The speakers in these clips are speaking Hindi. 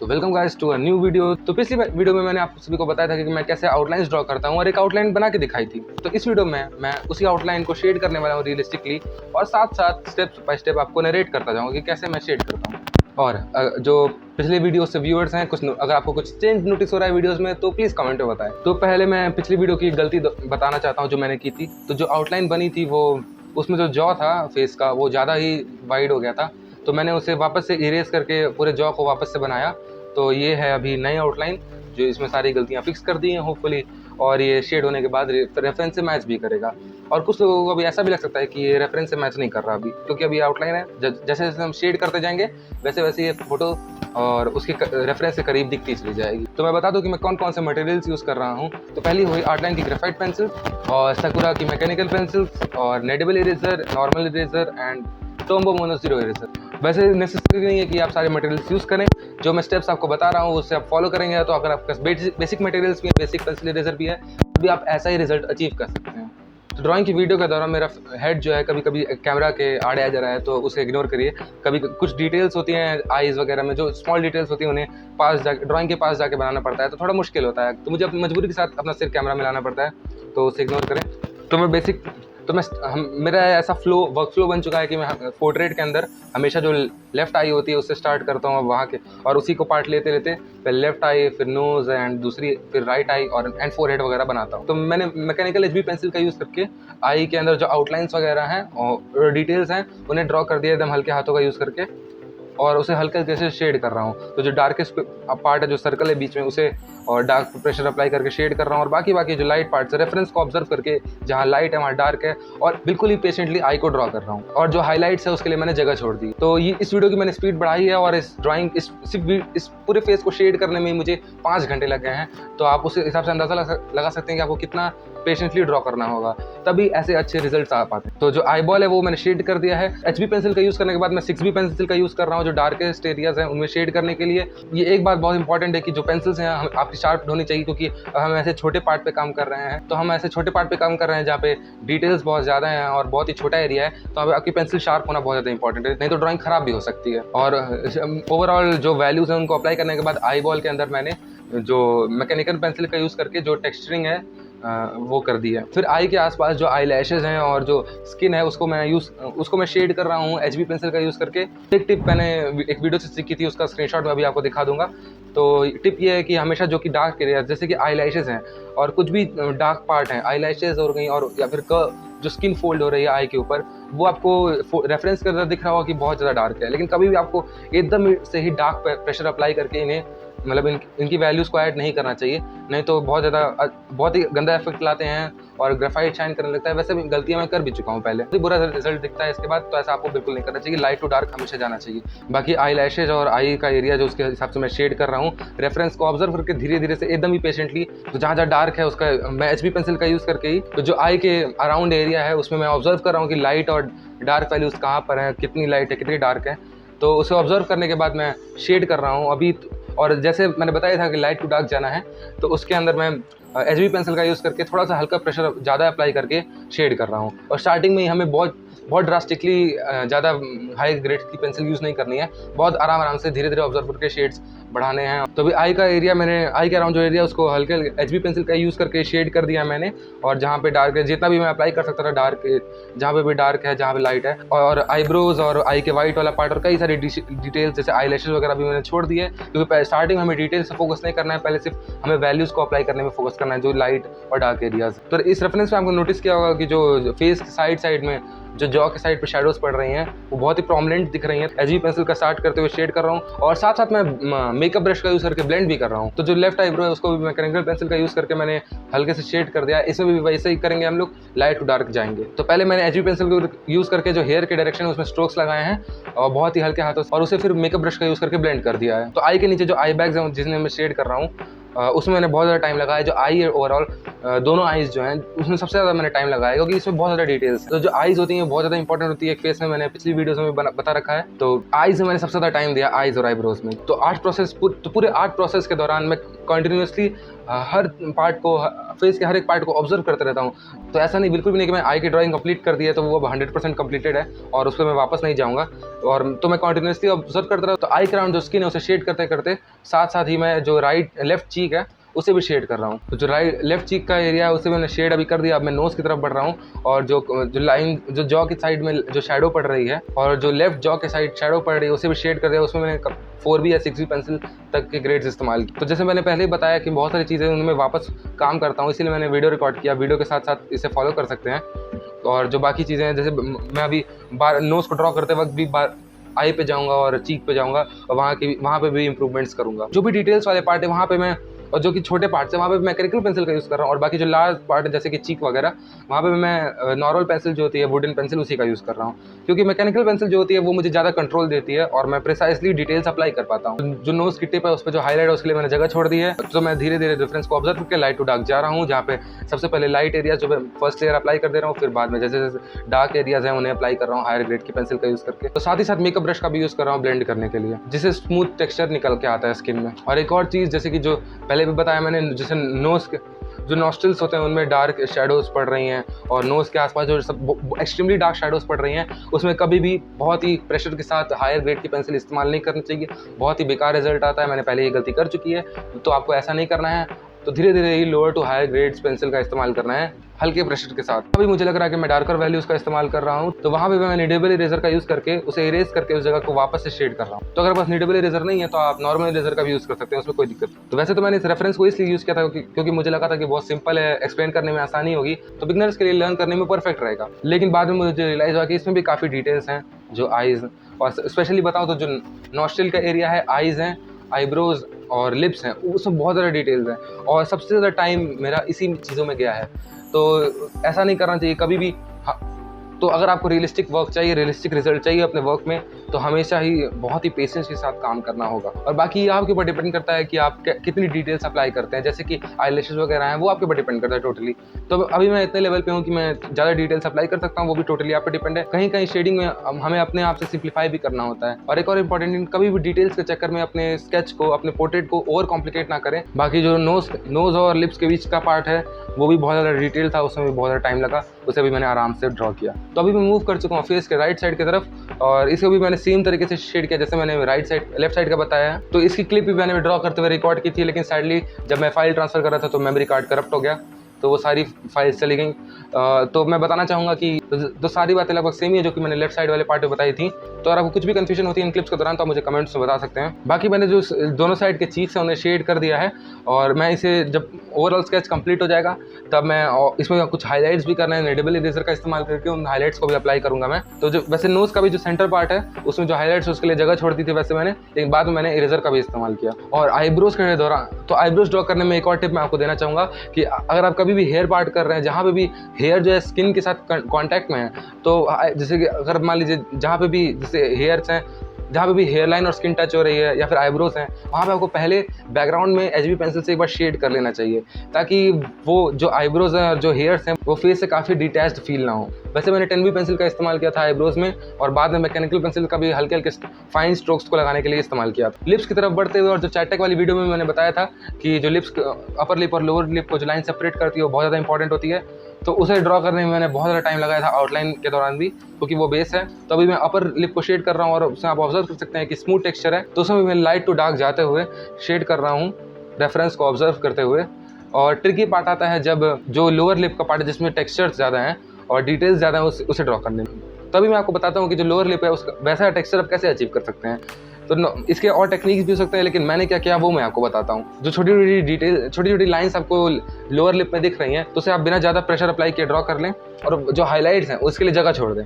तो welcome guys to a new video. तो पिछली वीडियो में मैंने आप सभी को बताया था कि मैं कैसे आउटलाइंस ड्रॉ करता हूँ और एक आउटलाइन बना के दिखाई थी। तो इस वीडियो में मैं उसी आउटलाइन को शेड करने वाला हूँ रियलिस्टिकली, और साथ साथ स्टेप बाय स्टेप आपको नरेट करता जाऊँगा कि कैसे मैं शेड करता हूँ। और जो पिछले वीडियो से व्यूअर्स हैं, कुछ अगर आपको कुछ चेंज नोटिस हो रहा है वीडियोस में तो प्लीज़ कमेंट में बताएं। तो पहले मैं पिछली वीडियो की गलती बताना चाहता हूँ जो मैंने की थी। तो जो आउटलाइन बनी थी वो उसमें जो जॉ था फेस का वो ज़्यादा ही वाइड हो गया था, तो मैंने उसे वापस से इरेज करके पूरे जॉ को वापस से बनाया। तो ये है अभी नई आउटलाइन जो इसमें सारी गलतियां फिक्स कर दी हैं होपफुली, और ये शेड होने के बाद रेफरेंस से मैच भी करेगा। और कुछ लोगों को अभी ऐसा भी लग सकता है कि ये रेफरेंस से मैच नहीं कर रहा अभी, क्योंकि अभी आउटलाइन है। जैसे जैसे हम शेड करते जाएंगे वैसे वैसे ये फोटो और उसके रेफरेंस के करीब दिखती चली जाएगी। तो मैं बता दूं कि मैं कौन कौन से मटेरियल्स यूज़ कर रहा हूँ। तो पहली हुई आर्टलाइन की ग्रेफाइट पेंसिल, और सकुरा की मैकेनिकल पेंसिल्स, और kneadable eraser, normal eraser and Tombow Mono zero eraser. वैसे नेसेसरी नहीं है कि आप सारे मटेरियल्स यूज़ करें, जो मैं स्टेप्स आपको बता रहा हूँ उससे आप फॉलो करेंगे तो अगर आपके पास बेसिक मटेरियल्स भी है, बेसिक पेंसिल इरेजर भी है, तो भी आप ऐसा ही रिजल्ट अचीव कर सकते हैं। तो ड्राइंग की वीडियो के दौरान मेरा हेड जो है कभी कभी कैमरा के आड़े आ जा रहा है, तो उसे इग्नोर करिए। कभी कुछ डिटेल्स होती हैं आईज वगैरह में, जो स्मॉल डिटेल्स होती हैं उन्हें पास जाके ड्राइंग के पास जाके बनाना पड़ता है, तो थोड़ा मुश्किल होता है, तो मुझे अपनी मजबूरी के साथ अपना सिर कैमरा में लाना पड़ता है, तो उसे इग्नोर करें। तो मेरा ऐसा वर्क फ्लो बन चुका है कि मैं पोर्ट्रेट के अंदर हमेशा जो लेफ्ट आई होती है उससे स्टार्ट करता हूँ वहाँ के, और उसी को पार्ट लेते लेते पहले लेफ्ट आई, फिर नोज एंड दूसरी, फिर राइट आई और एंड फोरहेड वगैरह बनाता हूँ। तो मैंने मैकेनिकल HB पेंसिल का यूज़ करके आई के अंदर जो आउटलाइंस वगैरह हैं और डिटेल्स हैं उन्हें ड्रॉ कर दिया एकदम हल्के हाथों का यूज़ करके, और उसे हल्के हल्के से शेड कर रहा हूँ। तो जो डार्केस्ट पार्ट है, जो सर्कल है बीच में, उसे और डार्क प्रेशर अप्लाई करके शेड कर रहा हूँ, और बाकी जो लाइट पार्ट्स है रेफरेंस को ऑब्जर्व करके जहाँ लाइट है वहाँ डार्क है, और बिल्कुल ही पेशेंटली आई को ड्रॉ कर रहा हूँ, और जो हाईलाइट्स है उसके लिए मैंने जगह छोड़ दी। तो ये इस वीडियो की मैंने स्पीड बढ़ाई है, और इस ड्राइंग इस पूरे फेस को शेड करने में मुझे 5 घंटे लग गए हैं। तो आप उस हिसाब से अंदाजा लगा सकते हैं कि आपको कितना पेशेंटली ड्रॉ करना होगा, तभी ऐसे अच्छे रिजल्ट्स आ पाते हैं। तो जो आई बॉल है वो मैंने शेड कर दिया है। HB पेंसिल का यूज़ करने के बाद मैं 6B पेंसिल का यूज़ कर रहा हूँ जो डार्केस्ट एरियाज हैं उनमें शेड करने के लिए। ये एक बात बहुत इंपॉर्टेंट है कि जो पेंसिल्स हैं आपकी शार्प होनी चाहिए, क्योंकि हम ऐसे छोटे पार्ट पे काम कर रहे हैं, तो हम ऐसे छोटे पार्ट पे काम कर रहे हैं जहाँ पे डिटेल्स बहुत ज़्यादा हैं और बहुत ही छोटा एरिया है, तो आपकी पेंसिल शार्प होना बहुत ज़्यादा इंपॉर्टेंट है, नहीं तो ड्राइंग खराब भी हो सकती है। और ओवरऑल जो वैल्यूज़ हैं उनको अप्लाई करने के बाद आई बॉल के अंदर मैंने जो मैकेनिकल पेंसिल का यूज़ करके जो टेक्सचरिंग है वो कर दी है। फिर आई के आसपास जो आई लैशेज़ हैं और जो स्किन है उसको मैं शेड कर रहा हूँ HB पेंसिल का यूज़ करके। एक टिप मैंने एक वीडियो से सीखी थी, उसका स्क्रीनशॉट मैं अभी आपको दिखा दूंगा। तो टिप ये है कि हमेशा जो कि डार्क एरिया जैसे कि आई लैशेज़ हैं और कुछ भी डार्क पार्ट हैं, आई लैशेज़ और कहीं और, या फिर जो स्किन फोल्ड हो रही है आई के ऊपर, वो आपको रेफरेंस के अंदर दिख रहा होगा कि बहुत ज़्यादा डार्क है, लेकिन कभी भी आपको एकदम से ही डार्क प्रेशर अप्लाई करके इन्हें मतलब इनकी वैल्यूज़ को ऐड नहीं करना चाहिए, नहीं तो बहुत ही गंदा इफेक्ट लाते हैं और ग्रेफाइट शाइन करने लगता है। वैसे भी गलतियां मैं कर भी चुका हूं पहले, बुरा रिजल्ट दिखता है इसके बाद, तो ऐसा आपको बिल्कुल नहीं करना चाहिए। लाइट टू डार्क हमेशा जाना चाहिए। बाकी आई लैशेज और आई का एरिया जो उसके हिसाब से मैं शेड कर रहा हूँ, रेफरेंस को ऑब्जर्व करके धीरे धीरे से एकदम ही पेशेंटली, तो जहाँ जहाँ डार्क है उसका मैं HB पेंसिल का यूज़ करके ही, तो जो आई के अराउंड एरिया है उसमें मैं ऑब्जर्व कर रहा हूँ कि लाइट और डार्क वैल्यूज़ कहाँ पर है, कितनी लाइट है कितनी डार्क है, तो उसे ऑब्जर्व करने के बाद मैं शेड कर रहा हूँ अभी। और जैसे मैंने बताया था कि लाइट टू डार्क जाना है, तो उसके अंदर मैं HB पेंसिल का यूज़ करके थोड़ा सा हल्का प्रेशर ज़्यादा अप्लाई करके शेड कर रहा हूँ। और स्टार्टिंग में ही हमें बहुत ड्रास्टिकली ज़्यादा हाई ग्रेड की पेंसिल यूज़ नहीं करनी है, बहुत आराम से धीरे धीरे ऑब्जर्व करके शेड्स बढ़ाने हैं। तो अभी आई का एरिया मैंने आई के अराउंड जो एरिया उसको हल्के HB पेंसिल का यूज़ करके शेड कर दिया मैंने, और जहाँ पे डार्क है जितना भी मैं अप्लाई कर सकता था डार्क, जहाँ पे भी डार्क है जहाँ पे लाइट है, और आईब्रोज और आई के वाइट वाला पार्ट और कई सारी डिटेल्स जैसे आई लैशेज वगैरह भी मैंने छोड़ दिए, क्योंकि स्टार्टिंग में हमें डिटेल्स से फोकस नहीं करना है, पहले सिर्फ हमें वैल्यूज़ को अप्लाई करने में फोकस करना है, जो लाइट और डार्क एरियाज। तो इस रेफरेंस में आपको नोटिस किया होगा कि जो फेस के साइड में जो जॉ के साइड पे शैडोज पड़ रही हैं वो बहुत ही प्रोमिनेंट दिख रही हैं। HB पेंसिल का स्टार्ट करते हुए शेड कर रहा हूँ, और साथ साथ मैं मेकअप ब्रश का यूज़ करके ब्लेंड भी कर रहा हूँ। तो जो लेफ्ट आईब्रो है उसको भी मैकेनिकल पेंसिल का यूज़ करके मैंने हल्के से शेड कर दिया। इसमें भी वैसे ही करेंगे हम लोग, लाइट टू डार्क जाएंगे। तो पहले मैंने HB पेंसिल को यूज़ करके जो हेयर के डायरेक्शन है उसमें स्ट्रोक्स लगाए हैं और बहुत ही हल्के हाथों से, और उसे फिर मेकअप ब्रश का यूज़ करके ब्लेंड कर दिया है। तो आई के नीचे जो आई बैग्स हैं जिसमें मैं शेड कर रहा हूँ उसमें मैंने बहुत ज़्यादा टाइम लगाया। जो आई है ओवरऑल दोनों आईज जो हैं उसमें सबसे ज़्यादा मैंने टाइम लगाया, क्योंकि इसमें बहुत ज़्यादा डिटेल्स है। तो जो आईज होती हैं बहुत ज़्यादा इंपॉर्टेंट होती है एक फेस में, मैंने पिछली वीडियोस में बता रखा है। तो आईज में मैंने सबसे ज़्यादा टाइम दिया, आईज और आईब्रोज में। तो पूरे आर्ट प्रोसेस के दौरान मैं कंटिन्यूसली हर पार्ट को, फेस के हर एक पार्ट को ऑब्जर्व करते रहता हूँ। तो ऐसा नहीं, बिल्कुल भी नहीं कि मैं आई की ड्राइंग कंप्लीट कर दी है तो वो अब 100% कंप्लीटेड है और उस पर मैं वापस नहीं जाऊँगा। और तो मैं कंटिन्यूसली ऑब्जर्व करता रहा। तो आई क्राउन जो स्किन है उसे शेड करते करते साथ साथ ही मैं जो लेफ्ट चीक है उसे भी शेड कर रहा हूँ। तो जो लेफ्ट चीक का एरिया है उसे मैंने शेड अभी कर दिया। अब मैं नोज़ की तरफ बढ़ रहा हूँ और जो लाइन जो जॉ की साइड में जो शैडो पड़ रही है और जो लेफ्ट जॉ के साइड शैडो पड़ रही है उसे भी शेड कर दिया। उसमें मैंने 4B या 6B पेंसिल तक के ग्रेड्स इस्तेमाल किए। तो जैसे मैंने पहले ही बताया कि बहुत सारी चीज़ें उनमें वापस काम करता हूँ, इसीलिए मैंने वीडियो रिकॉर्ड किया। वीडियो के साथ साथ इसे फॉलो कर सकते हैं। और जो बाकी चीज़ें हैं, जैसे मैं अभी नोज़ को ड्रॉ करते वक्त भी आई पे जाऊँगा और चीक पे जाऊँगा और वहाँ पे भी इंप्रूवमेंट्स करूँगा। जो भी डिटेल्स वाले पार्ट है वहाँ पे मैं, और जो कि छोटे पार्ट्स है वहाँ पे मैकेनिकल पेंसिल का यूज़ कर रहा हूँ। और बाकी जो लार्ज पार्ट है जैसे कि चीक वगैरह, वहाँ पे मैं नॉर्मल पेंसिल जो होती है, वुडन पेंसिल, उसी का यूज़ कर रहा हूँ। क्योंकि मैकेनिकल पेंसिल जो होती है वो मुझे ज़्यादा कंट्रोल देती है और मैं प्रिसाइसली डिटेल्स अप्लाई कर पाता हूँ। जो नोज़ की टिप है उस पर जो हाईलाइट है उसके लिए मैंने जगह छोड़ दी है। तो मैं धीरे धीरे डिफरेंस को ऑब्जर्व करके लाइट टू डार्क जा रहा हूँ, जहाँ पे सबसे पहले लाइट एरिया जो मैं फर्स्ट लेयर अप्लाई कर दे रहा हूँ, फिर बाद में जैसे जैसे डार्क एरियाज हैं उन्हें अप्लाई कर रहा हूँ हायर ग्रेड की पेंसिल का यूज़ करके। तो साथ ही साथ मेकअप ब्रश का भी यूज़ कर रहा हूँ ब्लेंड करने के लिए, जिससे स्मूथ टेक्सचर निकल के आता है स्किन में। और एक और चीज़, जैसे कि जो पहले भी बताया मैंने, जैसे नोज़ के जो नॉस्ट्रिल्स होते हैं उनमें डार्क शेडोज़ पड़ रही हैं और नोज़ के आसपास जो सब एक्सट्रीमली डार्क शेडोज़ पड़ रही हैं, उसमें कभी भी बहुत ही प्रेशर के साथ हायर ग्रेड की पेंसिल इस्तेमाल नहीं करनी चाहिए। बहुत ही बेकार रिजल्ट आता है। मैंने पहले ये गलती कर चुकी है, तो आपको ऐसा नहीं करना है। तो धीरे धीरे ही lower to higher grades pencil का इस्तेमाल करना है हल्के प्रेशर के साथ। अभी मुझे लग रहा है कि मैं डार्कर वैल्यूज़ का इस्तेमाल कर रहा हूँ, तो वहाँ पे मैं नीडेबल इरेजर का यूज़ करके उसे इरेज करके उस जगह को वापस से शेड कर रहा हूँ। तो अगर बस नीडेबल इरेजर नहीं है तो आप नॉर्मल इरेजर का भी यूज़ कर सकते हैं, उसमें कोई दिक्कत नहीं। तो वैसे तो मैंने इस रेफरेंस को इसलिए यूज़ किया था क्योंकि मुझे लगा था कि बहुत सिंपल है, एक्सप्लेन करने में आसानी होगी, तो बिगनर्स के लिए लर्न करने में परफेक्ट रहेगा। लेकिन बाद में मुझे रियलाइज़ हुआ कि इसमें भी काफ़ी डिटेल्स हैं, जो आईज़, और स्पेशली बताऊँ तो जो नॉस्ट्रिल का एरिया है, आईज़ हैं, आईब्रोज और लिप्स हैं, उसमें बहुत ज़्यादा डिटेल्स हैं और सबसे ज़्यादा टाइम मेरा इसी चीज़ों में गया है। तो ऐसा नहीं करना चाहिए कभी भी। हाँ, तो अगर आपको रियलिस्टिक वर्क चाहिए, रियलिस्टिक रिजल्ट चाहिए अपने वर्क में, तो हमेशा ही बहुत ही पेशेंस के साथ काम करना होगा। और बाकी आपके ऊपर डिपेंड करता है कि आप कितनी डिटेल्स अप्लाई करते हैं। जैसे कि आईलैशेस वगैरह हैं, वो आपके ऊपर डिपेंड करता है टोटली। तो अभी मैं इतने लेवल पे हूँ कि मैं ज़्यादा डिटेल्स अप्लाई कर सकता हूँ, वो भी टोटली आप पे डिपेंड है। कहीं कहीं शेडिंग में हमें अपने आप से सिंप्लीफाई भी करना होता है। और एक और इंपॉर्टेंट, कभी भी डिटेल्स के चक्कर में अपने स्केच को, अपने पोर्ट्रेट को ओवर कॉम्प्लिकेट ना करें। बाकी जो नोज़ और लिप्स के बीच का पार्ट है वो भी बहुत ज़्यादा डिटेल था, उसमें भी बहुत ज़्यादा टाइम लगा, उसे भी मैंने आराम से ड्रॉ किया। तो अभी मैं मूव कर चुका हूँ फेस के राइट साइड की तरफ और इसको भी मैंने सेम तरीके से शेड किया जैसे मैंने लेफ्ट साइड का बताया है। तो इसकी क्लिप भी मैंने ड्रॉ करते हुए रिकॉर्ड की थी, लेकिन सैडली जब मैं फाइल ट्रांसफ़र कर रहा था तो मेमोरी कार्ड करप्ट हो गया, तो वो सारी फाइल्स चली गई। तो मैं बताना चाहूँगा कि तो सारी बातें लगभग सेम ही है जो कि मैंने लेफ्ट साइड वाले पार्ट में बताई थी। तो अगर आपको कुछ भी कन्फ्यूजन होती है इन क्लिप्स के दौरान तो आप मुझे कमेंट्स में बता सकते हैं। बाकी मैंने जो दोनों साइड के चीक्स हैं उन्हें शेड कर दिया है और मैं इसे जब ओवरऑल स्केच कंप्लीट हो जाएगा तब मैं इसमें कुछ हाईलाइट्स भी करना है, नीडेबल इरेजर का इस्तेमाल करके उन हाईलाइट्स को भी अप्लाई करूँगा मैं। तो जो वैसे नोज़ का भी जो सेंटर पार्ट है उसमें जो हाईलाइट्स उसके लिए जगह छोड़ दी थी वैसे मैंने, लेकिन बाद में मैंने इरेजर का भी इस्तेमाल किया। और आईब्रोज के दौरान, तो आईब्रोज ड्रॉ करने में एक और टिप मैं आपको देना चाहूँगा कि अगर आप कभी भी हेयर पार्ट कर रहे हैं, जहाँ पे भी हेयर जो है स्किन के साथ कांटेक्ट में है, तो जैसे कि अगर मान लीजिए जहाँ पे भी जैसे हेयर्स हैं, जहाँ पे भी हेयर लाइन और स्किन टच हो रही है या फिर आईब्रोज हैं, वहाँ पे आपको पहले बैकग्राउंड में HB पेंसिल से एक बार शेड कर लेना चाहिए, ताकि वो जो आईब्रोज हैं और जो हेयर्स हैं वो फेस से काफ़ी डिटैच्ड फील ना हो। वैसे मैंने 10B पेंसिल का इस्तेमाल किया था आईब्रोज में और बाद में मैकेनिकल पेंसिल का भी हल्के हल्के फाइन स्ट्रोक्स को लगाने के लिए इस्तेमाल किया। लिप्स की तरफ बढ़ते हुए, और जो चैटेक वाली वीडियो में मैंने बताया था कि जो लिप्स, अपर लिप और लोअर लिप को जो लाइन सेपरेट करती है वो बहुत ज़्यादा इंपॉर्टेंट होती है, तो उसे ड्रॉ करने में मैंने बहुत ज़्यादा टाइम लगाया था आउटलाइन के दौरान भी, क्योंकि वो बेस है। तो अभी मैं अपर लिप को शेड कर रहा हूँ और उसमें आप ऑब्जर्व कर सकते हैं कि स्मूथ टेक्सचर है, तो उसमें भी मैं लाइट टू डार्क जाते हुए शेड कर रहा हूँ, रेफरेंस को ऑब्जर्व करते हुए। और ट्रिकी पार्ट आता है जब जो लोअर लिप का पार्ट है जिसमें टेक्सचर्स ज़्यादा हैं और डिटेल्स ज़्यादा हैं उसे ड्रॉ करने में। तभी मैं आपको बताता हूँ कि जो लोअर लिप है उसका वैसा टेक्सचर आप कैसे अचीव कर सकते हैं। तो इसके और टेक्निक्स भी हो सकते हैं, लेकिन मैंने क्या किया वो मैं आपको बताता हूँ। जो छोटी छोटी डिटेल, छोटी छोटी लाइंस आपको लोअर लिप में दिख रही हैं, तो उसे आप बिना ज़्यादा प्रेशर अप्लाई किए ड्रॉ कर लें और जो हाईलाइट्स हैं उसके लिए जगह छोड़ दें।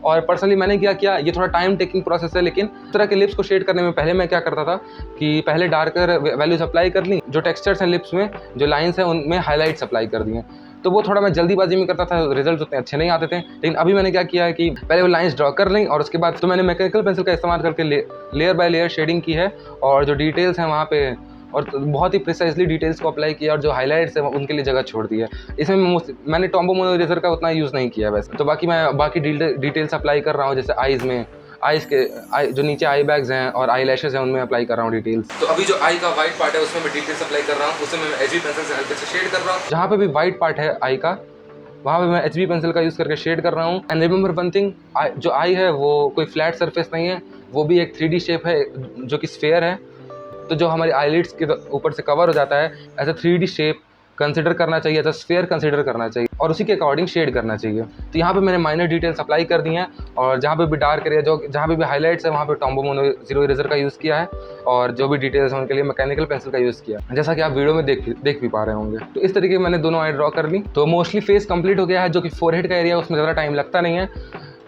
और पर्सनली मैंने क्या किया, ये थोड़ा टाइम टेकिंग प्रोसेस है, लेकिन इस तरह के लिप्स को शेड करने में पहले मैं क्या करता था कि पहले डार्कर वैल्यूज अप्लाई कर ली, जो टेक्सचर्स हैं लिप्स में, जो लाइंस हैं उनमें हाईलाइट्स अप्लाई कर दिए। तो वो थोड़ा मैं जल्दीबाजी में करता था, रिजल्ट उतने अच्छे नहीं आते थे। लेकिन अभी मैंने क्या किया है कि पहले वो लाइंस ड्रॉ कर ली और उसके बाद तो मैंने मैकेनिकल पेंसिल का इस्तेमाल करके लेयर बाय लेयर शेडिंग की है और जो डिटेल्स हैं वहाँ पे और बहुत ही प्रिसाइजली डिटेल्स को अप्लाई किया और जो हाईलाइट्स है उनके लिए जगह छोड़ दी है। इसमें मैंने टॉम्बो मोनो इरेजर का उतना यूज़ नहीं किया वैसे। तो बाकी मैं बाकी डिटेल्स अप्लाई कर रहा हूँ, जैसे आईज़ में, आईज के जो नीचे आई बैग्स हैं और आई लैशेज हैं उनमें अप्लाई कर रहा हूँ डिटेल्स। तो अभी जो आई का वाइट पार्ट है उसमें मैं डिटेल्स अप्लाई कर रहा हूँ, उसे मैं HB पेंसिल से हल्के से शेड कर रहा हूँ। जहाँ पे भी वाइट पार्ट है आई का वहाँ पे मैं HB पेंसिल का यूज़ करके शेड कर रहा हूँ। एंड रिमेंबर वन थिंग, जो आई है वो कोई फ्लैट सरफेस नहीं है, वो भी एक 3D शेप है जो कि स्फेयर है। तो जो हमारी आईलिड्स के ऊपर से कवर हो जाता है, ऐसा 3D शेप कंसिडर करना चाहिए, ऐसा स्फेयर कंसिडर करना चाहिए और उसी के अकॉर्डिंग शेड करना चाहिए। तो यहाँ पे मैंने माइनर डिटेल्स अप्लाई कर दी हैं और जहाँ पे भी डार्क एरिया, जहाँ पे भी हाईलाइट्स है वहाँ पे टॉम्बो मोनो जीरो इरेजर का यूज़ किया है और जो भी डिटेल्स हैं उनके लिए मैकेनिकल पेंसिल का यूज़ किया, जैसा कि आप वीडियो में देख भी पा रहे होंगे। तो इस तरीके मैंने दोनों आई ड्रॉ कर ली। तो मोस्टली फेस कंप्लीट हो गया है, जो कि फोरहेड का एरिया उसमें ज़्यादा टाइम लगता नहीं है।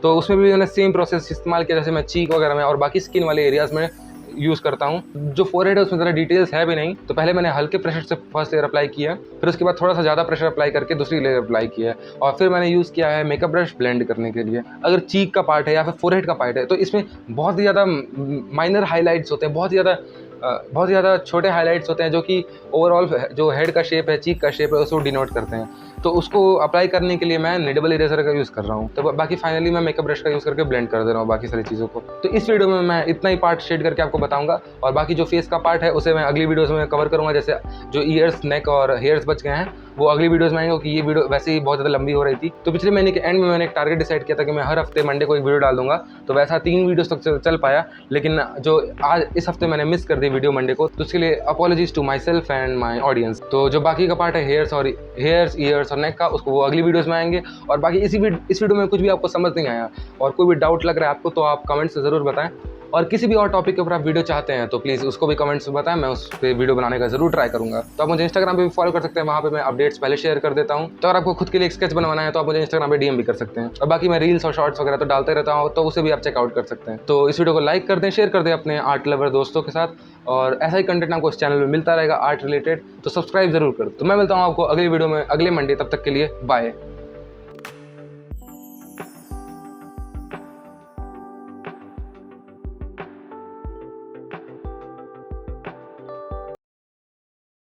तो उसमें भी मैंने सेम प्रोसेस इस्तेमाल किया जैसे मैं चीक वगैरह में और बाकी स्किन वाले एरियाज़ में यूज़ करता हूँ। जो फोरहेड है उसमें ज़रा डिटेल्स है भी नहीं, तो पहले मैंने हल्के प्रेशर से फर्स्ट लेयर अप्लाई किया, फिर उसके बाद थोड़ा सा ज़्यादा प्रेशर अप्लाई करके दूसरी लेयर अप्लाई किया है और फिर मैंने यूज़ किया है मेकअप ब्रश ब्लेंड करने के लिए। अगर चीक का पार्ट है या फिर फोरहेड का पार्ट है तो इसमें बहुत ही ज़्यादा माइनर हाईलाइट्स होते हैं, बहुत ज़्यादा छोटे हाईलाइट्स होते हैं जो कि ओवरऑल जो हेड का शेप है, चीक का शेप है, उसको डिनोट करते हैं। तो उसको अप्लाई करने के लिए मैं निडेबल इरेजर का यूज़ कर रहा हूँ। तो बाकी फाइनली मैं मेकअप ब्रश का यूज़ करके ब्लेंड कर दे रहा हूँ बाकी सारी चीज़ों को। तो इस वीडियो में मैं इतना ही पार्ट शेड करके आपको बताऊंगा और बाकी जो फेस का पार्ट है उसे मैं अगली वीडियोज़ में कवर करूँगा। जैसे जो ईयर्स, नेक और हेयर्स बच गए हैं वो अगली वीडियोज़ में आएंगे, क्योंकि ये वीडियो वैसे ही बहुत ज़्यादा लंबी हो रही थी। तो पिछले महीने के एंड में मैंने एक टारगेट डिसाइड किया था कि मैं हर हफ्ते मंडे को एक वीडियो डाल दूंगा, तो वैसा 3 वीडियोस तक चल पाया, लेकिन जो आज इस हफ्ते मैंने मिस कर दी वीडियो मंडे को, तो उसके लिए apologies to myself and my audience. तो जो बाकी का पार्ट है हेयर्स, ईयर्स और नेक का, उसको वो अगली वीडियोज़ में आएंगे। और बाकी इस वीडियो में कुछ भी आपको समझ नहीं आया और कोई भी डाउट लग रहा है आपको, तो आप कमेंट से ज़रूर बताएं। और किसी भी और टॉपिक के ऊपर आप वीडियो चाहते हैं तो प्लीज़ उसको भी कमेंट्स में बताएं, मैं उस पर वीडियो बनाने का ज़रूर ट्राई करूँगा। तो आप मुझे इंस्टाग्राम पे भी फॉलो कर सकते हैं, वहाँ पे मैं अपडेट्स पहले शेयर कर देता हूँ। तो अगर आपको खुद के लिए एक स्केच बनवाना है तो आप मुझे इंस्टाग्राम पे DM भी कर सकते हैं। और बाकी मैं रील्स और शॉर्ट्स वगैरह तो डालते रहता हूँ, तो उसे भी आप चेकआउट कर सकते हैं। तो इस वीडियो को लाइक कर दें, शेयर कर दें अपने आर्ट लवर दोस्तों के साथ, और ऐसा ही कंटेंट आपको इस चैनल में मिलता रहेगा आर्ट रिलेटेड, तो सब्सक्राइब जरूर कर। तो मैं मिलता हूँ आपको अगली वीडियो में अगले मंडे, तब तक के लिए बाय।